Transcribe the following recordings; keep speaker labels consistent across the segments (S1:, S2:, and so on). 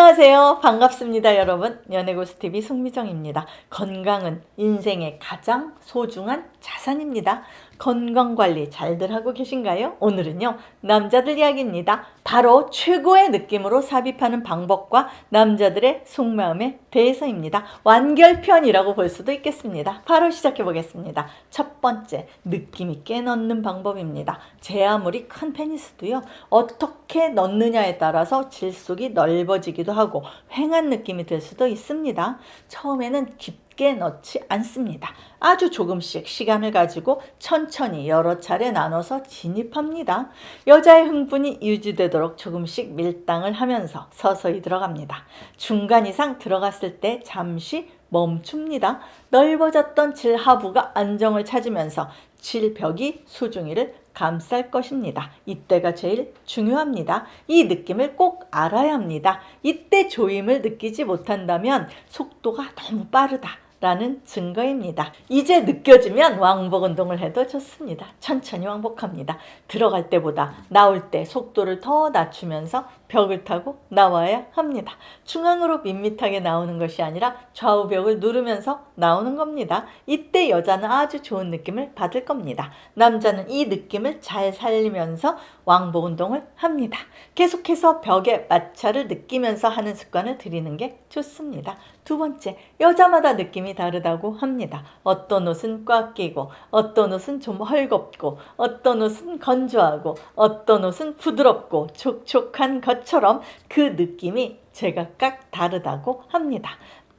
S1: 안녕하세요. 반갑습니다, 여러분. 연애고수TV 송미정입니다. 건강은 인생의 가장 소중한 자산입니다. 건강관리 잘들 하고 계신가요? 오늘은요, 남자들 이야기입니다. 바로 최고의 느낌으로 삽입하는 방법과 남자들의 속마음에 대해서입니다. 완결편이라고 볼 수도 있겠습니다. 바로 시작해 보겠습니다. 첫 번째, 느낌 있게 넣는 방법입니다. 제 아무리 큰 페니스도요, 어떻게 넣느냐에 따라서 질속이 넓어지기도 하고 휑한 느낌이 들 수도 있습니다. 처음에는 깊게 넣지 않습니다. 아주 조금씩 시간을 가지고 천천히 여러 차례 나눠서 진입합니다. 여자의 흥분이 유지되도록 조금씩 밀당을 하면서 서서히 들어갑니다. 중간 이상 들어갔을 때 잠시 멈춥니다. 넓어졌던 질 하부가 안정을 찾으면서 질벽이 수중이를 감쌀 것입니다. 이때가 제일 중요합니다. 이 느낌을 꼭 알아야 합니다. 이때 조임을 느끼지 못한다면 속도가 너무 빠르다 라는 증거입니다. 이제 느껴지면 왕복 운동을 해도 좋습니다. 천천히 왕복합니다. 들어갈 때보다 나올 때 속도를 더 낮추면서 벽을 타고 나와야 합니다. 중앙으로 밋밋하게 나오는 것이 아니라 좌우 벽을 누르면서 나오는 겁니다. 이때 여자는 아주 좋은 느낌을 받을 겁니다. 남자는 이 느낌을 잘 살리면서 왕복 운동을 합니다. 계속해서 벽의 마찰을 느끼면서 하는 습관을 들이는 게 좋습니다. 두 번째, 여자마다 느낌이 다르다고 합니다. 어떤 옷은 꽉 끼고, 어떤 옷은 좀 헐겁고, 어떤 옷은 건조하고, 어떤 옷은 부드럽고 촉촉한 것처럼 그 느낌이 제각각 다르다고 합니다.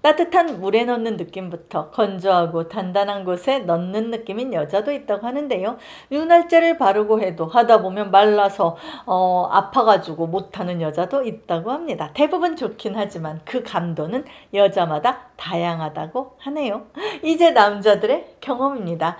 S1: 따뜻한 물에 넣는 느낌부터 건조하고 단단한 곳에 넣는 느낌인 여자도 있다고 하는데요. 윤활제를 바르고 해도 하다 보면 말라서 아파가지고 못하는 여자도 있다고 합니다. 대부분 좋긴 하지만 그 감도는 여자마다 다양하다고 하네요. 이제 남자들의 경험입니다.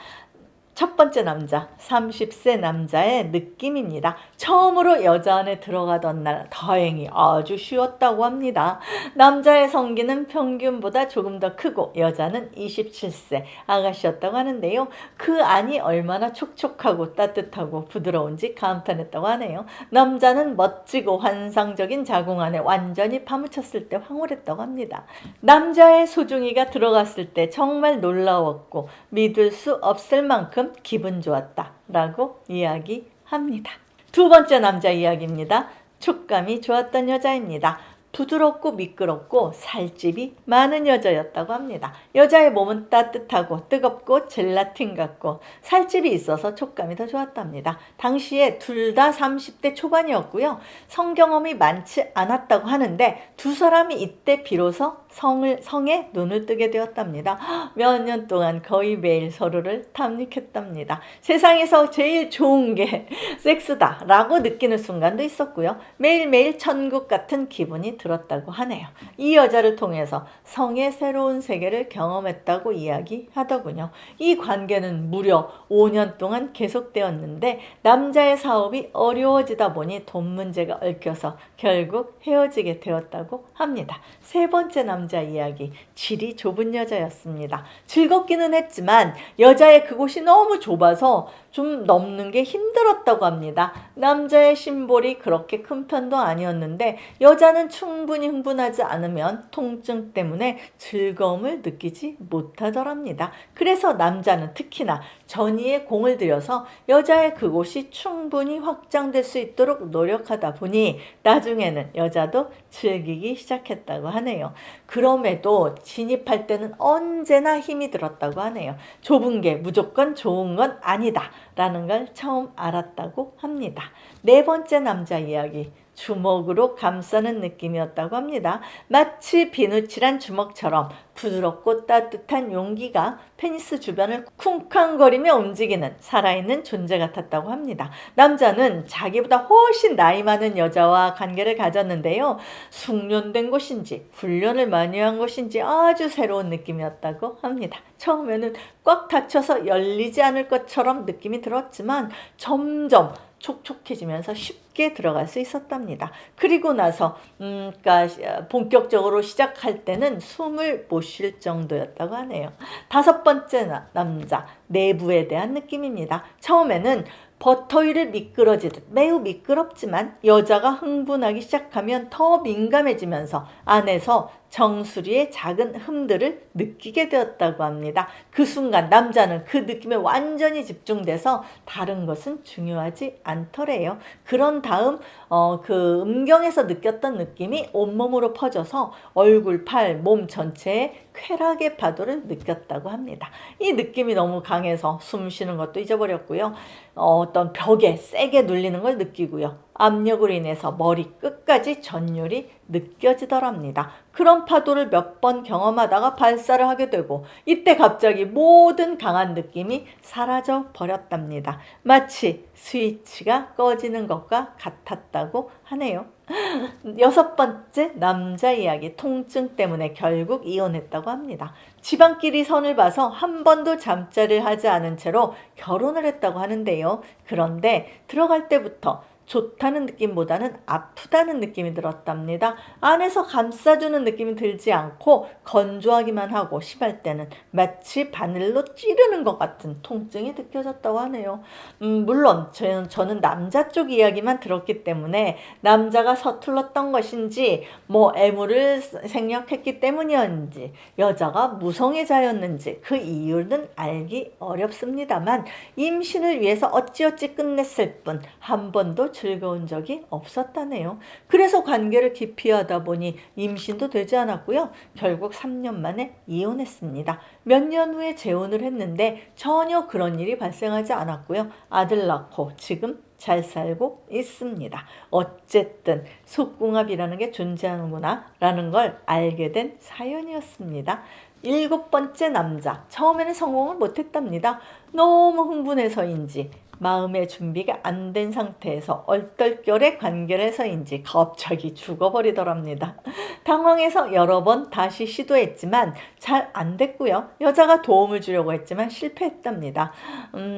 S1: 첫 번째 남자, 30세 남자의 느낌입니다. 처음으로 여자 안에 들어가던 날 다행히 아주 쉬웠다고 합니다. 남자의 성기는 평균보다 조금 더 크고 여자는 27세 아가씨였다고 하는데요. 그 안이 얼마나 촉촉하고 따뜻하고 부드러운지 감탄했다고 하네요. 남자는 멋지고 환상적인 자궁 안에 완전히 파묻혔을 때 황홀했다고 합니다. 남자의 소중이가 들어갔을 때 정말 놀라웠고 믿을 수 없을 만큼 기분 좋았다 라고 이야기합니다. 두 번째 남자 이야기입니다. 촉감이 좋았던 여자입니다. 부드럽고 미끄럽고 살집이 많은 여자였다고 합니다. 여자의 몸은 따뜻하고 뜨겁고 젤라틴 같고 살집이 있어서 촉감이 더 좋았답니다. 당시에 둘 다 30대 초반이었고요. 성경험이 많지 않았다고 하는데 두 사람이 이때 비로소 성에 눈을 뜨게 되었답니다. 몇 년 동안 거의 매일 서로를 탐닉했답니다. 세상에서 제일 좋은 게 섹스다 라고 느끼는 순간도 있었고요. 매일매일 천국 같은 기분이 들었다고 하네요. 이 여자를 통해서 성의 새로운 세계를 경험했다고 이야기하더군요. 이 관계는 무려 5년 동안 계속되었는데 남자의 사업이 어려워지다 보니 돈 문제가 얽혀서 결국 헤어지게 되었다고 합니다. 세 번째 남자 이야기, 질이 좁은 여자였습니다. 즐겁기는 했지만 여자의 그곳이 너무 좁아서 좀 넘는 게 힘들었다고 합니다. 남자의 심볼이 그렇게 큰 편도 아니었는데 여자는 충분히 흥분하지 않으면 통증 때문에 즐거움을 느끼지 못하더랍니다. 그래서 남자는 특히나 전이에 공을 들여서 여자의 그곳이 충분히 확장될 수 있도록 노력하다 보니 나중에는 여자도 즐기기 시작했다고 하네요. 그럼에도 진입할 때는 언제나 힘이 들었다고 하네요. 좁은 게 무조건 좋은 건 아니다 라는 걸 처음 알았다고 합니다. 네 번째 남자 이야기, 주먹으로 감싸는 느낌이었다고 합니다. 마치 비누칠한 주먹처럼 부드럽고 따뜻한 용기가 페니스 주변을 쿵쾅거리며 움직이는 살아있는 존재 같았다고 합니다. 남자는 자기보다 훨씬 나이 많은 여자와 관계를 가졌는데요. 숙련된 것인지 훈련을 많이 한 것인지 아주 새로운 느낌이었다고 합니다. 처음에는 꽉 닫혀서 열리지 않을 것처럼 느낌이 들었지만 점점 촉촉해지면서 쉽게 들어갈 수 있었답니다. 그리고 나서 그러니까 본격적으로 시작할 때는 숨을 못 쉴 정도였다고 하네요. 다섯 번째 남자, 내부에 대한 느낌입니다. 처음에는 버터위를 미끄러지듯 매우 미끄럽지만 여자가 흥분하기 시작하면 더 민감해지면서 안에서 정수리의 작은 흠들을 느끼게 되었다고 합니다. 그 순간 남자는 그 느낌에 완전히 집중돼서 다른 것은 중요하지 않더래요. 그런 다음 그 음경에서 느꼈던 느낌이 온몸으로 퍼져서 얼굴, 팔, 몸 전체에 쾌락의 파도를 느꼈다고 합니다. 이 느낌이 너무 강해서 숨 쉬는 것도 잊어버렸고요. 어떤 벽에 세게 눌리는 걸 느끼고요. 압력으로 인해서 머리 끝까지 전율이 느껴지더랍니다. 그런 파도를 몇 번 경험하다가 발사를 하게 되고 이때 갑자기 모든 강한 느낌이 사라져 버렸답니다. 마치 스위치가 꺼지는 것과 같았다고 하네요. 6번째 남자 이야기, 통증 때문에 결국 이혼했다고 합니다. 집안끼리 선을 봐서 한 번도 잠자리를 하지 않은 채로 결혼을 했다고 하는데요. 그런데 들어갈 때부터 좋다는 느낌보다는 아프다는 느낌이 들었답니다. 안에서 감싸주는 느낌이 들지 않고 건조하기만 하고 심할 때는 마치 바늘로 찌르는 것 같은 통증이 느껴졌다고 하네요. 물론 저는 남자 쪽 이야기만 들었기 때문에 남자가 서툴렀던 것인지 뭐 애무를 생략했기 때문이었는지 여자가 무성애자였는지 그 이유는 알기 어렵습니다만 임신을 위해서 어찌어찌 끝냈을 뿐 한 번도 즐거운 적이 없었다네요. 그래서 관계를 기피하다 보니 임신도 되지 않았고요. 결국 3년 만에 이혼했습니다. 몇 년 후에 재혼을 했는데 전혀 그런 일이 발생하지 않았고요. 아들 낳고 지금 잘 살고 있습니다. 어쨌든 속궁합이라는 게 존재하는구나 라는 걸 알게 된 사연이었습니다. 7번째 남자, 처음에는 성공을 못했답니다. 너무 흥분해서인지 마음의 준비가 안 된 상태에서 얼떨결에 관계를 해서인지 갑자기 죽어버리더랍니다. 당황해서 여러 번 다시 시도했지만 잘 안 됐고요. 여자가 도움을 주려고 했지만 실패했답니다.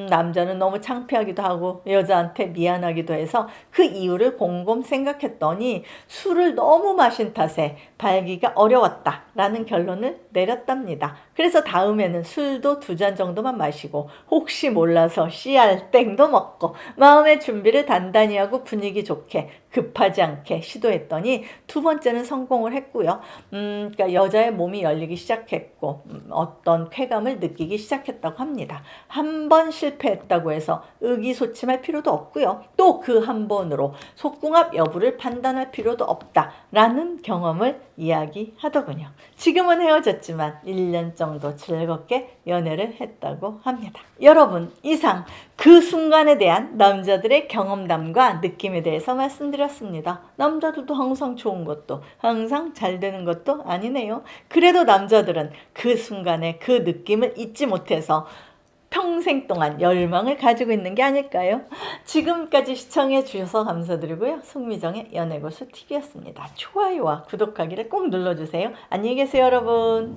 S1: 남자는 너무 창피하기도 하고 여자한테 미안하기도 해서 그 이유를 곰곰 생각했더니 술을 너무 마신 탓에 발기가 어려웠다라는 결론을 내렸답니다. 그래서 다음에는 술도 2잔 정도만 마시고 혹시 몰라서 씨알 땡도 먹고 마음의 준비를 단단히 하고 분위기 좋게 급하지 않게 시도했더니 2번째는 성공을 했고요. 그러니까 여자의 몸이 열리기 시작했고 어떤 쾌감을 느끼기 시작했다고 합니다. 한 번 실패했다고 해서 의기소침할 필요도 없고요. 또 그 한 번으로 속궁합 여부를 판단할 필요도 없다라는 경험을 이야기하더군요. 지금은 헤어졌지만 1년 정도 즐겁게 연애를 했다고 합니다. 여러분, 이상 그 순간에 대한 남자들의 경험담과 느낌에 대해서 말씀드렸습니다. 남자들도 항상 좋은 것도 항상 잘 되는 것도 아니네요. 그래도 남자들은 그 순간에 그 느낌을 잊지 못해서 평생 동안 열망을 가지고 있는 게 아닐까요? 지금까지 시청해 주셔서 감사드리고요. 송미정의 연애고수 TV였습니다. 좋아요와 구독하기를 꼭 눌러주세요. 안녕히 계세요, 여러분.